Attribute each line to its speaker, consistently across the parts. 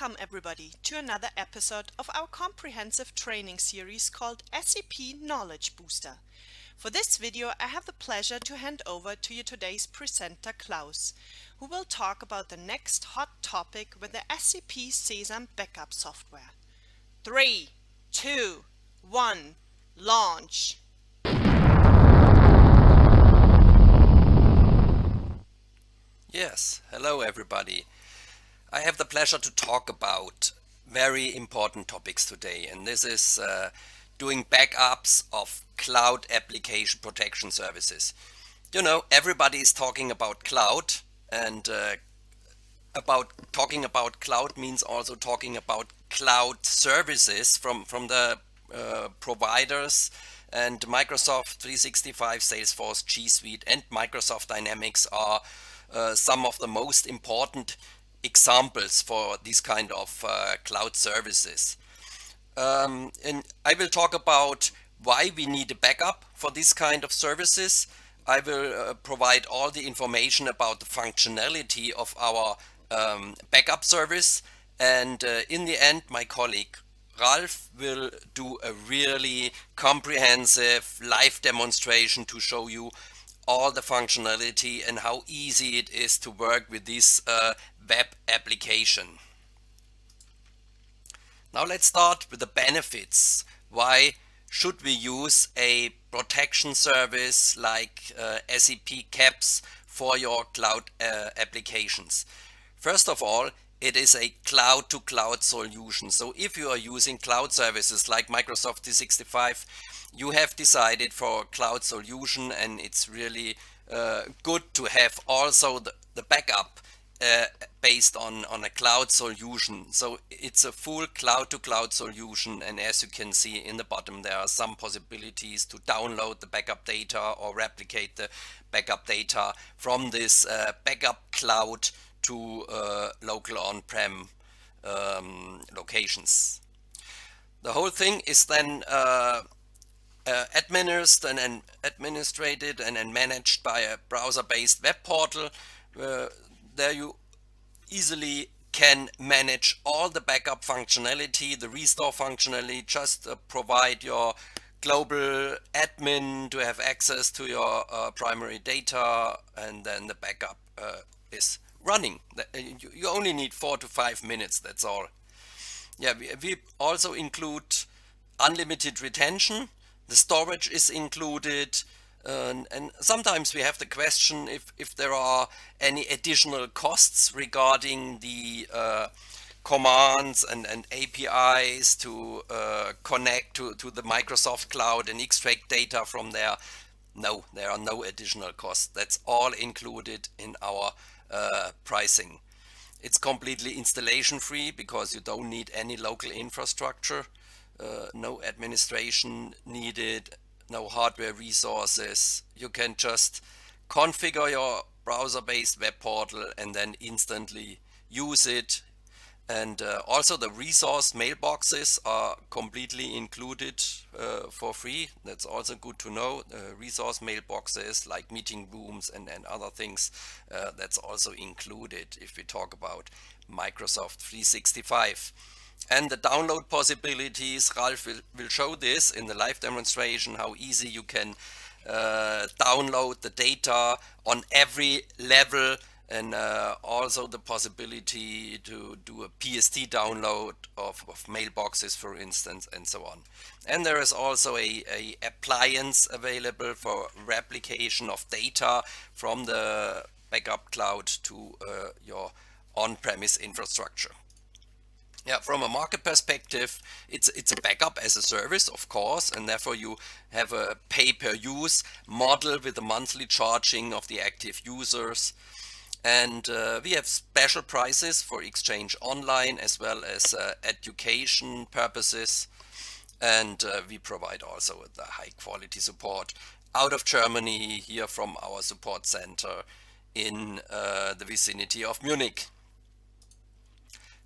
Speaker 1: Welcome everybody to another episode of our comprehensive training series called SEP Knowledge Booster. For this video, I have the pleasure to hand over to you today's presenter Klaus, who will talk about the next hot topic with the SAP Sesam backup software. 3, 2, 1, launch!
Speaker 2: Yes, hello everybody. I have the pleasure to talk about very important topics today, and this is doing backups of cloud application protection services. You know, everybody is talking about cloud, and talking about cloud means also talking about cloud services from the providers, and Microsoft 365, Salesforce, G Suite and Microsoft Dynamics are some of the most important examples for these kind of cloud services. And I will talk about why we need a backup for this kind of services. I will provide all the information about the functionality of our backup service, and in the end my colleague Ralph will do a really comprehensive live demonstration to show you all the functionality and how easy it is to work with this web application. Now let's start with the benefits. Why should we use a protection service like SEP CAPS for your cloud applications? First of all, it is a cloud-to-cloud solution. So if you are using cloud services like Microsoft 365, you have decided for a cloud solution, and it's really good to have also the backup based on a cloud solution. So it's a full cloud-to-cloud solution, and as you can see in the bottom, there are some possibilities to download the backup data or replicate the backup data from this backup cloud to local on-prem locations. The whole thing is then administered and managed by a browser-based web portal. There you easily can manage all the backup functionality, the restore functionality. Just provide your global admin to have access to your primary data, and then the backup is running. You only need 4 to 5 minutes, that's all. Yeah, we also include unlimited retention. The storage is included, and sometimes we have the question if there are any additional costs regarding the commands and APIs to connect to the Microsoft Cloud and extract data from there. No, there are no additional costs. That's all included in our pricing. It's completely installation free because you don't need any local infrastructure. No administration needed, no hardware resources. You can just configure your browser-based web portal and then instantly use it. And also the resource mailboxes are completely included for free. That's also good to know. Resource mailboxes like meeting rooms and other things, that's also included if we talk about Microsoft 365. And the download possibilities, Ralph will show this in the live demonstration, how easy you can download the data on every level, and also the possibility to do a PST download of mailboxes, for instance, and so on. And there is also a appliance available for replication of data from the backup cloud to your on-premise infrastructure. Yeah, from a market perspective, it's a backup as a service, of course, and therefore you have a pay-per-use model with the monthly charging of the active users. And we have special prices for Exchange Online as well as education purposes. And we provide also the high quality support out of Germany, here from our support center in the vicinity of Munich.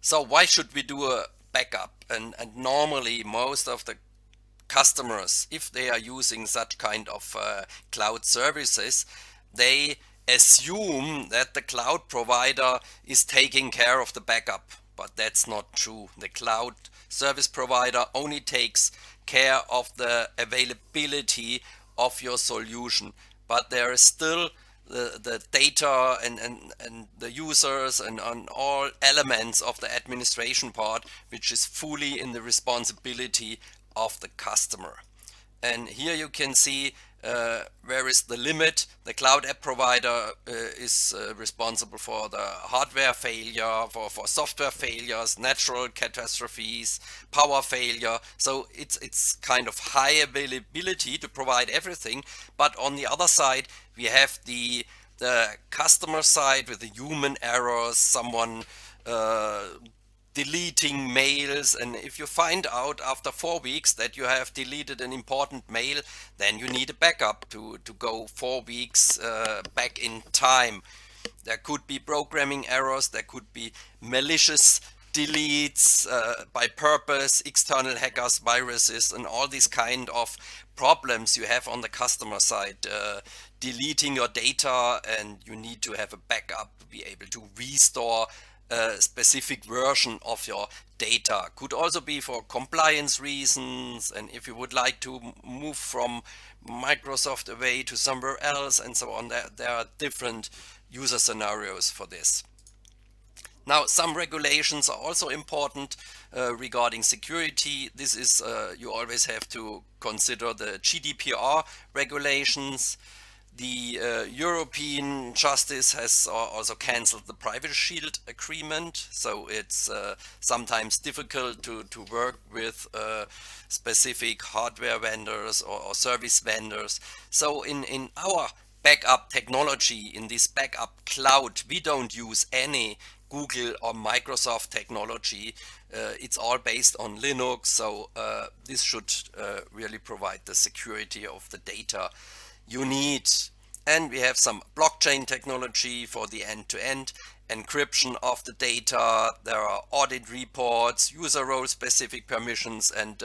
Speaker 2: So why should we do a backup? And normally most of the customers, if they are using such kind of cloud services, they assume that the cloud provider is taking care of the backup. but that's not true. The cloud service provider only takes care of the availability of your solution, but there is still the data and the users and on all elements of the administration part, which is fully in the responsibility of the customer. And here you can see where is the limit. The cloud app provider is responsible for the hardware failure, for software failures, natural catastrophes, power failure. So it's kind of high availability to provide everything. But on the other side, we have the customer side with the human errors, someone deleting mails, and if you find out after 4 weeks that you have deleted an important mail, then you need a backup to go 4 weeks back in time. There could be programming errors, there could be malicious deletes by purpose, external hackers, viruses, and all these kind of problems you have on the customer side, deleting your data, and you need to have a backup to be able to restore a specific version of your data. Could also be for compliance reasons, and if you would like to move from Microsoft away to somewhere else and so on. There are different user scenarios for this. Now, some regulations are also important regarding security. This is you always have to consider the GDPR regulations. The European Justice has also cancelled the Privacy Shield agreement, so it's sometimes difficult to work with specific hardware vendors or service vendors. So in our backup technology, in this backup cloud, we don't use any Google or Microsoft technology. It's all based on Linux, so this should really provide the security of the data you need. And we have some blockchain technology for the end-to-end encryption of the data. There are audit reports, user role specific permissions, and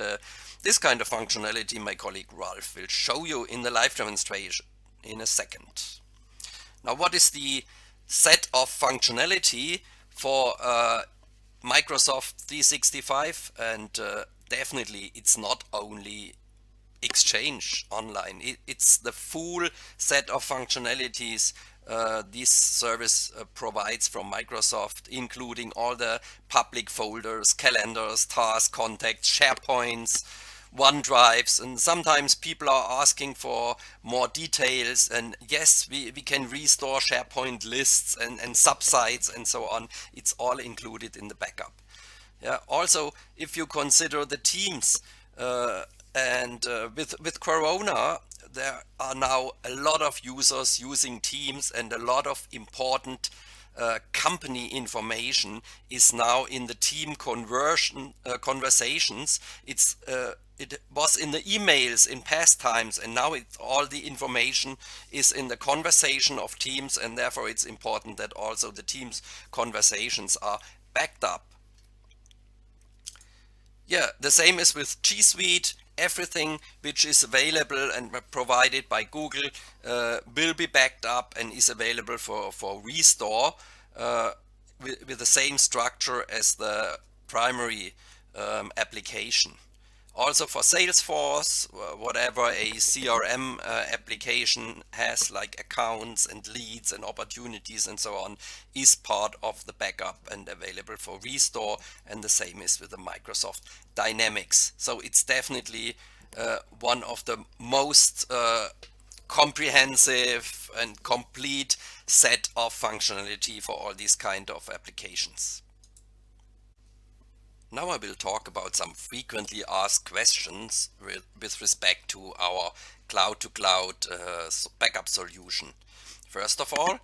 Speaker 2: this kind of functionality my colleague Ralph will show you in the live demonstration in a second. Now, what is the set of functionality for Microsoft 365? And definitely it's not only Exchange online, it's the full set of functionalities this service provides from Microsoft, including all the public folders, calendars, tasks, contacts, SharePoints, OneDrives, and sometimes people are asking for more details, and yes, we can restore SharePoint lists and subsites and so on. It's all included in the backup. Yeah. Also, if you consider the teams, with Corona, there are now a lot of users using Teams, and a lot of important company information is now in the team conversations. It was in the emails in past times, and now all the information is in the conversation of Teams, and therefore it's important that also the Teams conversations are backed up. Yeah, the same is with G Suite. Everything which is available and provided by Google will be backed up and is available for restore with the same structure as the primary application. Also for Salesforce, whatever a CRM application has, like accounts and leads and opportunities and so on, is part of the backup and available for restore, and the same is with the Microsoft Dynamics. So it's definitely one of the most comprehensive and complete set of functionality for all these kind of applications. Now I will talk about some frequently asked questions with respect to our Cloud2Cloud backup solution. First of all,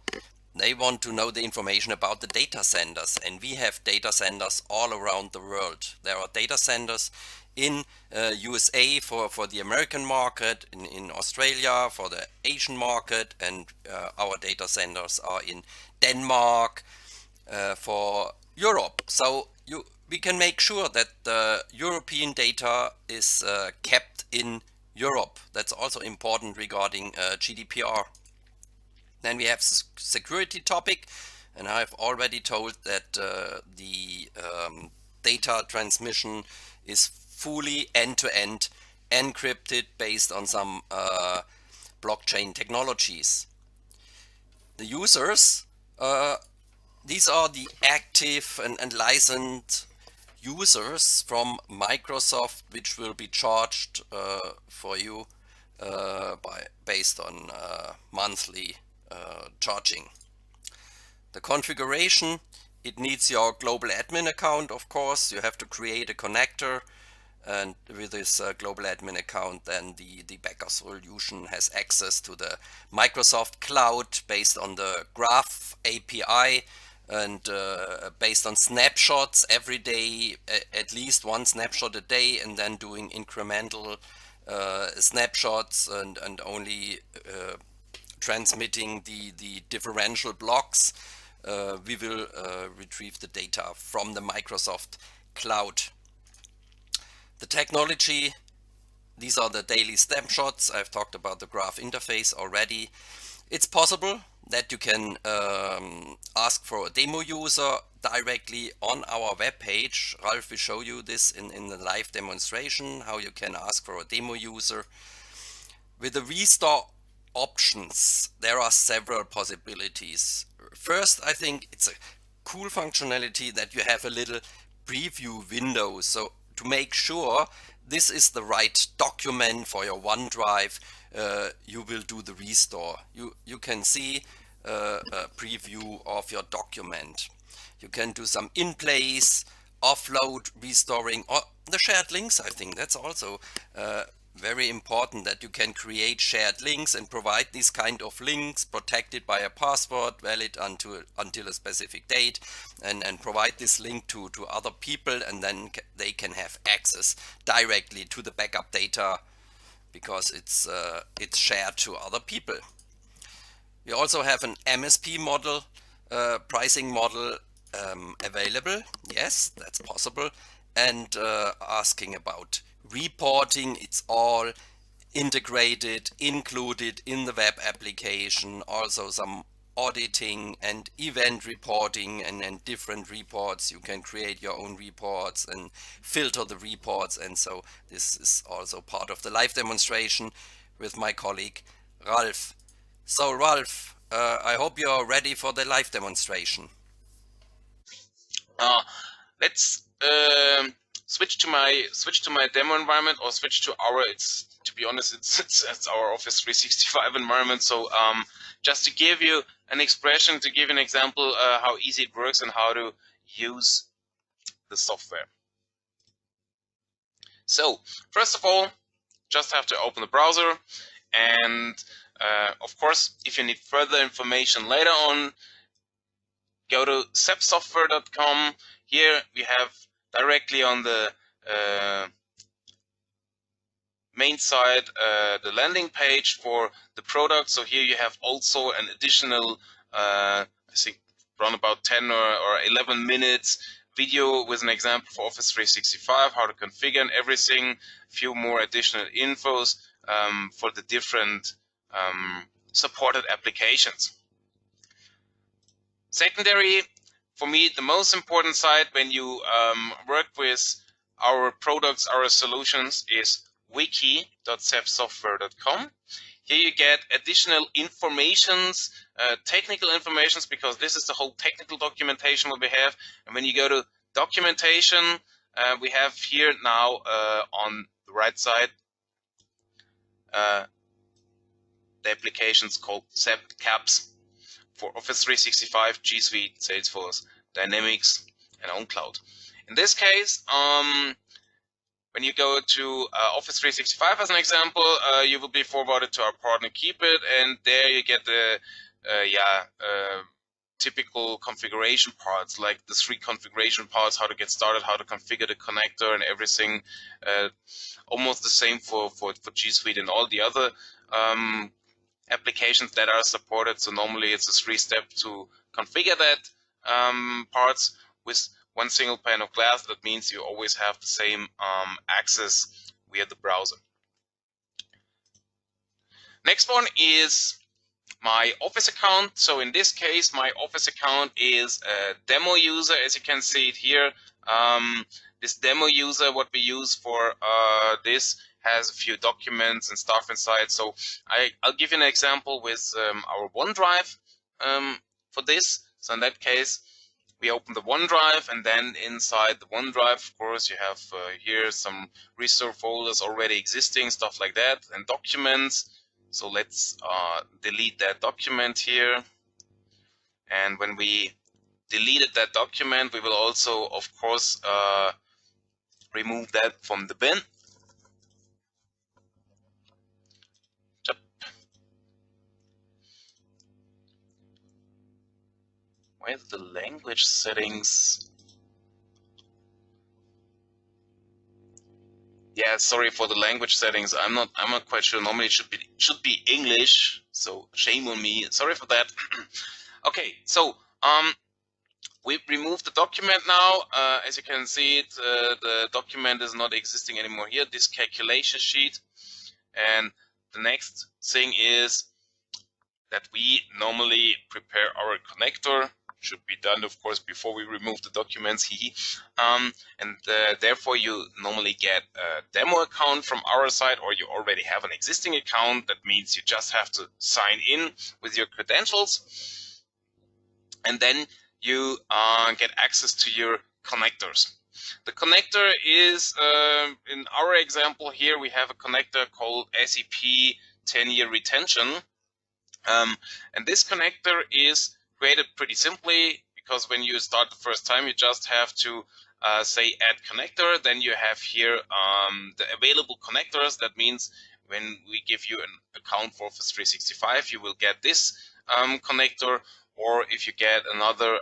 Speaker 2: they want to know the information about the data centers, and we have data centers all around the world. There are data centers in USA for the American market, in Australia for the Asian market, and our data centers are in Denmark for Europe. So we can make sure that the European data is kept in Europe. That's also important regarding GDPR. Then we have security topic. And I've already told that the data transmission is fully end-to-end encrypted based on some blockchain technologies. The users, these are the active and licensed users from Microsoft, which will be charged for you based on monthly charging. The configuration, it needs your global admin account, of course. You have to create a connector, and with this global admin account, then the backup solution has access to the Microsoft Cloud based on the Graph API and based on snapshots every day, at least one snapshot a day, and then doing incremental snapshots and only transmitting the differential blocks. We will retrieve the data from the Microsoft Cloud. The technology, these are the daily snapshots. I've talked about the graph interface already. It's possible that you can ask for a demo user directly on our web page. Ralph will show you this in the live demonstration, how you can ask for a demo user. With the restore options, there are several possibilities. First, I think it's a cool functionality that you have a little preview window. So to make sure this is the right document for your OneDrive, you will do the restore. You can see a preview of your document. You can do some in-place, offload, restoring, or the shared links. I think that's also very important, that you can create shared links and provide these kind of links protected by a password, valid until a specific date, and provide this link to other people, and then they can have access directly to the backup data because it's shared to other people. We also have an MSP model, pricing model available. Yes, that's possible. And asking about reporting, it's all integrated, included in the web application. Also some auditing and event reporting and different reports. You can create your own reports and filter the reports, and so this is also part of the live demonstration with my colleague Ralph. So Ralph, I hope you're ready for the live demonstration.
Speaker 3: Let's switch to my demo environment, or switch to our. To be honest, it's our Office 365 environment. So just to give you an expression, to give you an example, how easy it works and how to use the software. So first of all, just have to open the browser, and of course, if you need further information later on, go to sepsoftware.com. Here we have directly on the main side the landing page for the product. So here you have also an additional, I think, around about 10 or 11 minutes video with an example for Office 365, how to configure and everything, a few more additional infos for the different supported applications. Secondary, for me, the most important side when you work with our products, our solutions, is wiki.sepsoftware.com. Here you get additional informations, technical informations, because this is the whole technical documentation what we have. And when you go to documentation, we have here now on the right side the applications called SEP CAPS for Office 365, G Suite, Salesforce, Dynamics, and OnCloud. In this case, when you go to Office 365 as an example, you will be forwarded to our partner Keepit, and there you get the typical configuration parts, like the 3 configuration parts, how to get started, how to configure the connector and everything. Almost the same for G Suite and all the other applications that are supported. So normally it's a 3-step to configure that parts with one single pane of glass. That means you always have the same access via the browser. Next one is my Office account. So in this case, my Office account is a demo user, as you can see it here. This demo user, what we use for this, has a few documents and stuff inside. So I'll give you an example with our OneDrive for this. So in that case, we open the OneDrive, and then inside the OneDrive, of course, you have here some reserve folders already existing, stuff like that, and documents. So let's delete that document here. And when we deleted that document, we will also, of course, remove that from the bin. Where's the language settings? Yeah, sorry for the language settings. I'm not quite sure. Normally it should be English, so shame on me. Sorry for that. Okay, so we removed the document now. As you can see, the document is not existing anymore here. This calculation sheet, and the next thing is that we normally prepare our connector. Should be done, of course, before we remove the documents. And therefore you normally get a demo account from our side, or you already have an existing account. That means you just have to sign in with your credentials, and then you get access to your connectors. The connector is, in our example here, we have a connector called SEP 10-year retention. And this connector is created pretty simply, because when you start the first time, you just have to say add connector. Then you have here the available connectors. That means when we give you an account for Office 365, you will get this connector. Or if you get another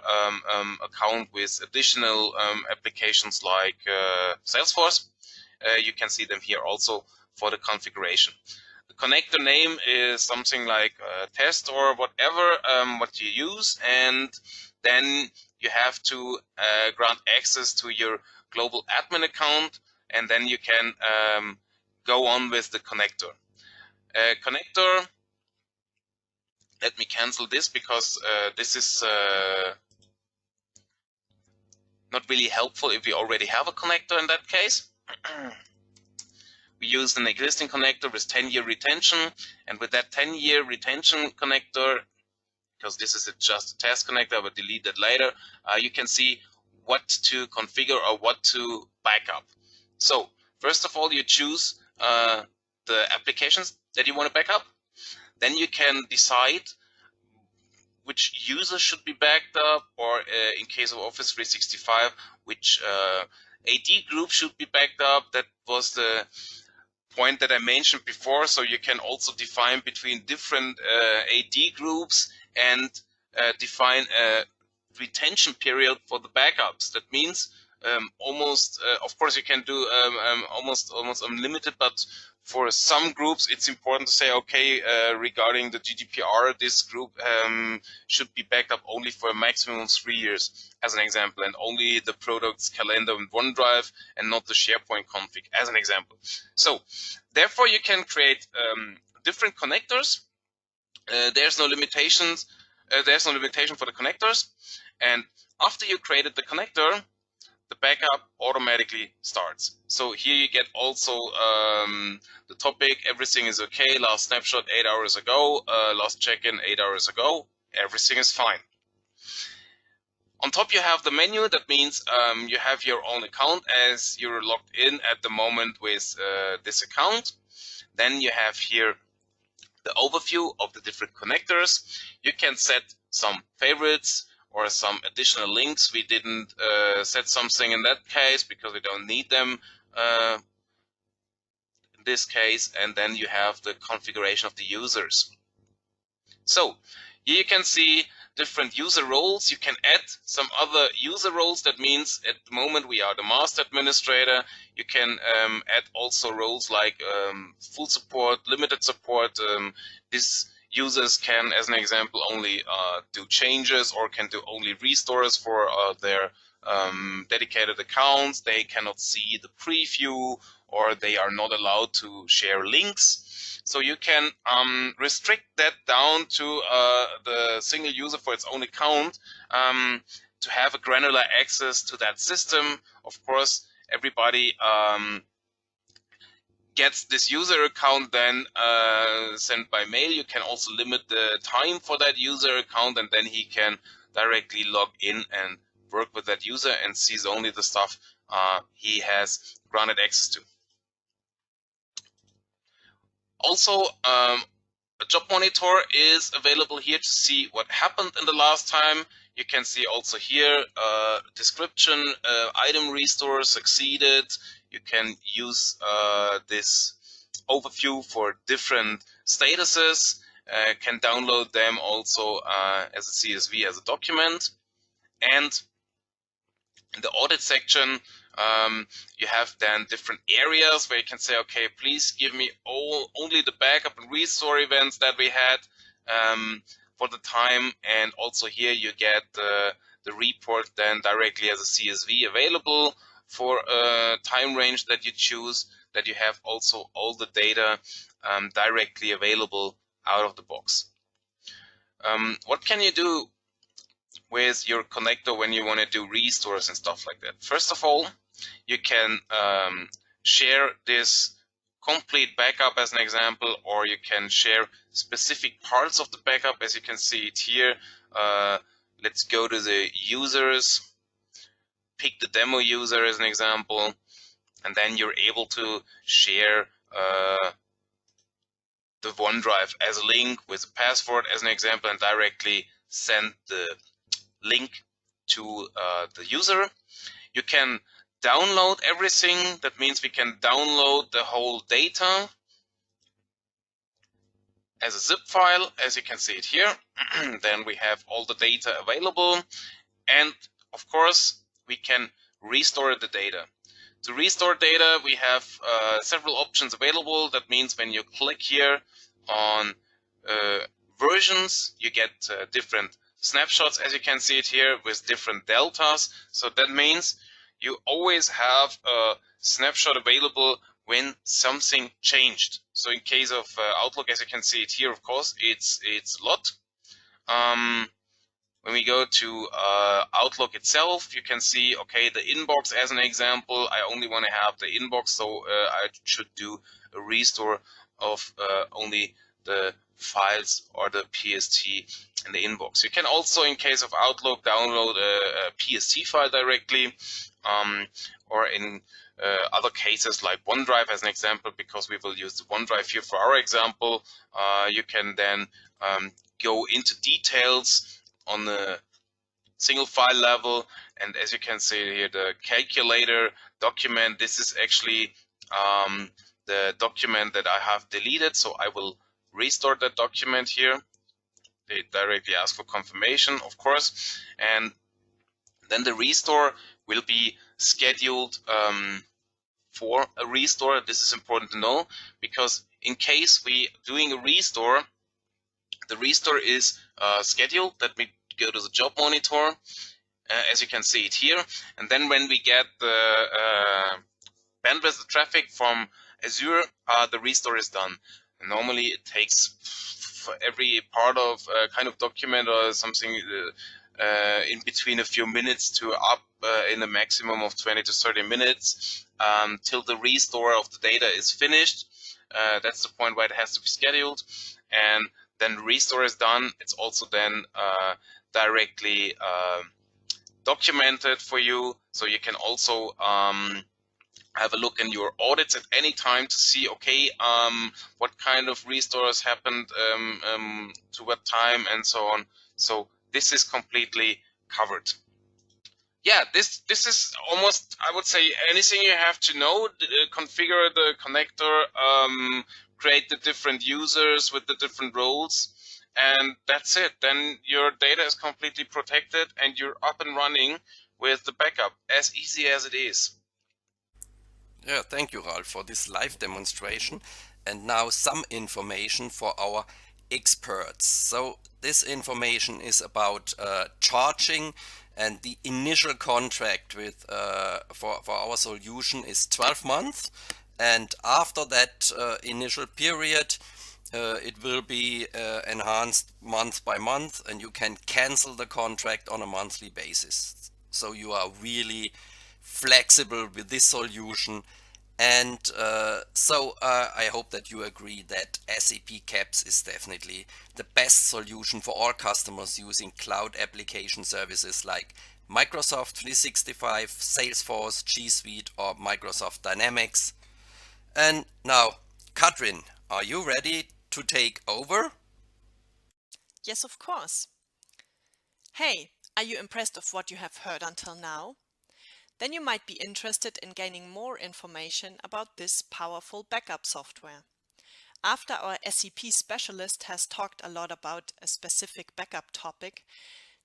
Speaker 3: account with additional applications like Salesforce, you can see them here also for the configuration. The connector name is something like test or whatever what you use, and then you have to grant access to your global admin account, and then you can go on with the connector. Connector, let me cancel this because this is not really helpful if we already have a connector in that case. We used an existing connector with 10-year retention, and with that 10-year retention connector, because this is just a test connector, I will delete that later, you can see what to configure or what to back up. So first of all, you choose the applications that you want to back up. Then you can decide which user should be backed up, or in case of Office 365, which AD group should be backed up. That was the point that I mentioned before. So you can also define between different AD groups and define a retention period for the backups. That means almost, of course, you can do almost unlimited, but for some groups, it's important to say, okay, regarding the GDPR, this group should be backed up only for a maximum of 3 years, as an example, and only the product's calendar and OneDrive and not the SharePoint config, as an example. So, therefore, you can create different connectors. There's no limitations. There's no limitation for the connectors. And after you created the connector, the backup automatically starts. So here you get also the topic, everything is okay, last snapshot 8 hours ago, last check-in 8 hours ago, everything is fine. On top you have the menu. That means you have your own account as you're logged in at the moment with this account. Then you have here the overview of the different connectors. You can set some favorites or some additional links. We didn't set something in that case because we don't need them in this case. And then you have the configuration of the users. So here you can see different user roles. You can add some other user roles. That means at the moment we are the master administrator. You can add also roles like full support, limited support. These users can, as an example, only do changes or can do only restores for their dedicated accounts. They cannot see the preview or they are not allowed to share links. So you can restrict that down to the single user for its own account to have a granular access to that system. Of course, everybody gets this user account then sent by mail. You can also limit the time for that user account, and then he can directly log in and work with that user and sees only the stuff he has granted access to. Also, a job monitor is available here to see what happened in the last time. You can see also here description, item restore succeeded. You can use this overview for different statuses, can download them also as a CSV, as a document. And in the audit section, you have then different areas where you can say, okay, please give me only the backup and restore events that we had for the time. And also here you get the report then directly as a CSV available for a time range that you choose, that you have also all the data directly available out of the box. What can you do with your connector when you want to do restores and stuff like that? First of all, you can share this complete backup as an example, or you can share specific parts of the backup, as you can see it here. Let's go to the users, pick the demo user as an example, and then you're able to share the OneDrive as a link with a password as an example, and directly send the link to the user. You can download everything. That means we can download the whole data as a zip file, as you can see it here. Then we have all the data available, and of course we can restore the data. To restore data, we have several options available. That means when you click here on versions, you get different snapshots, as you can see it here, with different deltas. So that means you always have a snapshot available when something changed. So in case of Outlook, as you can see it here, of course, it's a lot. When we go to Outlook itself, you can see, okay, the inbox as an example, I only want to have the inbox, so I should do a restore of only the files or the PST in the inbox. You can also, in case of Outlook, download a PST file directly, or in other cases like OneDrive as an example, because we will use the OneDrive here for our example. You can then go into details on the single file level, and as you can see here, the calculator document, this is actually the document that I have deleted, so I will restore that document here. They directly ask for confirmation, of course, and then the restore will be scheduled for a restore. This is important to know, because in case we doing a restore, the restore is scheduled. Let me go to the job monitor, as you can see it here, and then when we get the bandwidth, the traffic from Azure, the restore is done. And normally it takes for every part of a kind of document or something in between a few minutes to up in a maximum of 20 to 30 minutes till the restore of the data is finished. That's the point where it has to be scheduled, and then the restore is done. It's also then directly documented for you, so you can also have a look in your audits at any time to see, okay, what kind of restores happened to what time and so on. So this is completely covered. Yeah, this is almost, I would say, anything you have to know. Configure the connector, create the different users with the different roles, and that's it. Then your data is completely protected and you're up and running with the backup, as easy as it is.
Speaker 2: Yeah, thank you, Ralph, for this live demonstration. And now some information for our experts. So this information is about charging, and the initial contract with for our solution is 12 months. and after that initial period it will be enhanced month by month, and you can cancel the contract on a monthly basis. So you are really flexible with this solution. And I hope that you agree that SEP CAPS is definitely the best solution for all customers using cloud application services like Microsoft 365, Salesforce, G Suite, or Microsoft Dynamics. And now, Katrin, are you ready to take over?
Speaker 1: Yes, of course. Hey, are you impressed of what you have heard until now? Then you might be interested in gaining more information about this powerful backup software. After our SEP specialist has talked a lot about a specific backup topic,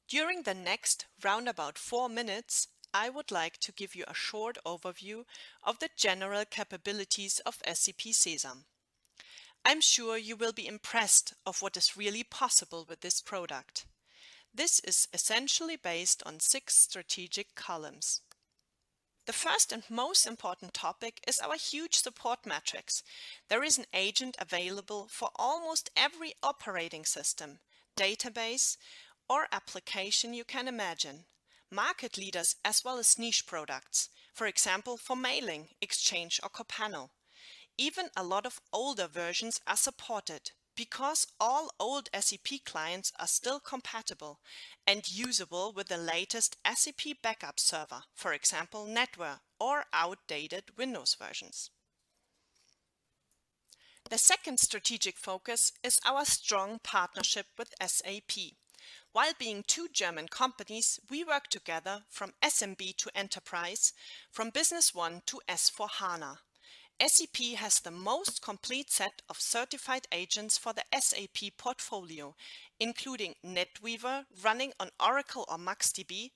Speaker 1: during the next roundabout 4 minutes, I would like to give you a short overview of the general capabilities of SEP Sesam. I'm sure you will be impressed of what is really possible with this product. This is essentially based on 6 strategic columns. The first and most important topic is our huge support matrix. There is an agent available for almost every operating system, database, or application you can imagine. Market leaders as well as niche products, for example for mailing, Exchange or Copano. Even a lot of older versions are supported, because all old SEP clients are still compatible and usable with the latest SEP backup server, for example NetWare, or outdated Windows versions. The second strategic focus is our strong partnership with SAP. While being 2 German companies, we work together from SMB to enterprise, from Business One to S/4HANA. SAP has the most complete set of certified agents for the SAP portfolio, including NetWeaver running on Oracle or MaxDB,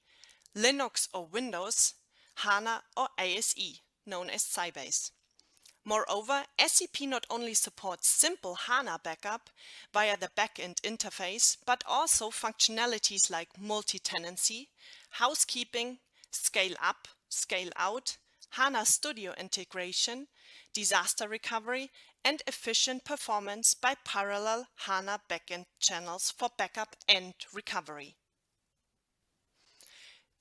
Speaker 1: Linux or Windows, HANA or ASE, known as Sybase. Moreover, SAP not only supports simple HANA backup via the backend interface, but also functionalities like multi-tenancy, housekeeping, scale up, scale out, HANA Studio integration, disaster recovery, and efficient performance by parallel HANA backend channels for backup and recovery.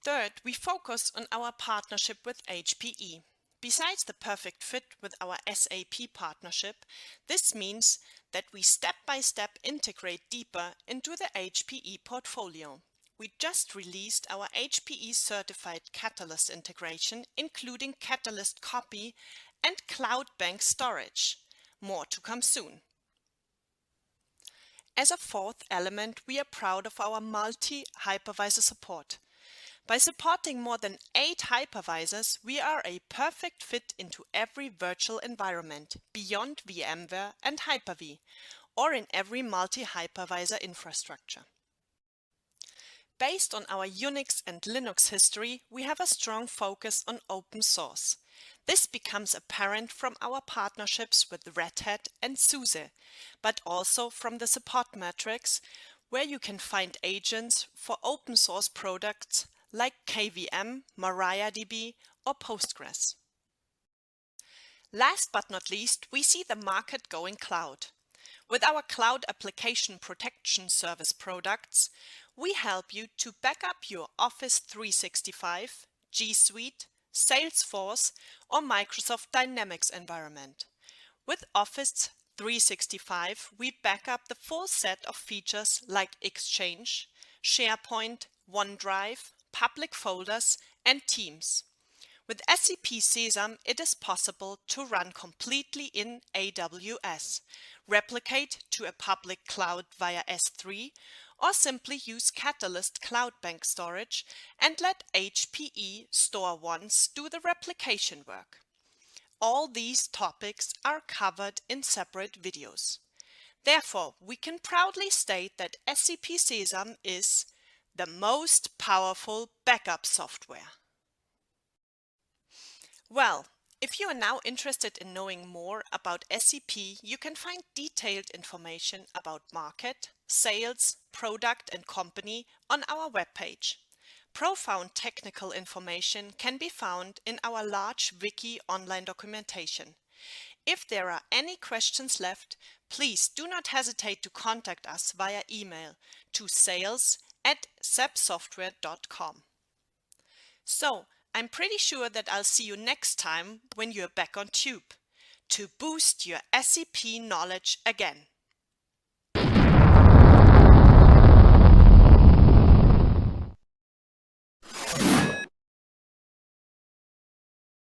Speaker 1: Third, we focus on our partnership with HPE. Besides the perfect fit with our SAP partnership, this means that we step by step integrate deeper into the HPE portfolio. We just released our HPE certified Catalyst integration, including Catalyst Copy and Cloud Bank Storage. More to come soon. As a fourth element, we are proud of our multi-hypervisor support. By supporting more than 8 hypervisors, we are a perfect fit into every virtual environment beyond VMware and Hyper-V, or in every multi-hypervisor infrastructure. Based on our Unix and Linux history, we have a strong focus on open source. This becomes apparent from our partnerships with Red Hat and SUSE, but also from the support matrix, where you can find agents for open source products like KVM, MariaDB, or Postgres. Last but not least, we see the market going cloud. With our Cloud Application Protection Service products, we help you to back up your Office 365, G Suite, Salesforce, or Microsoft Dynamics environment. With Office 365, we back up the full set of features like Exchange, SharePoint, OneDrive, public folders, and Teams. With SEP Sesam, it is possible to run completely in AWS, replicate to a public cloud via S3, or simply use Catalyst Cloud Bank Storage and let HPE Store Once do the replication work. All these topics are covered in separate videos. Therefore, we can proudly state that SEP Sesam is the most powerful backup software. Well, if you are now interested in knowing more about SEP, you can find detailed information about market, sales, product and company on our webpage. Profound technical information can be found in our large wiki online documentation. If there are any questions left, please do not hesitate to contact us via email to sales@sepsoftware.com. So, I'm pretty sure that I'll see you next time when you're back on Tube to boost your SEP knowledge again.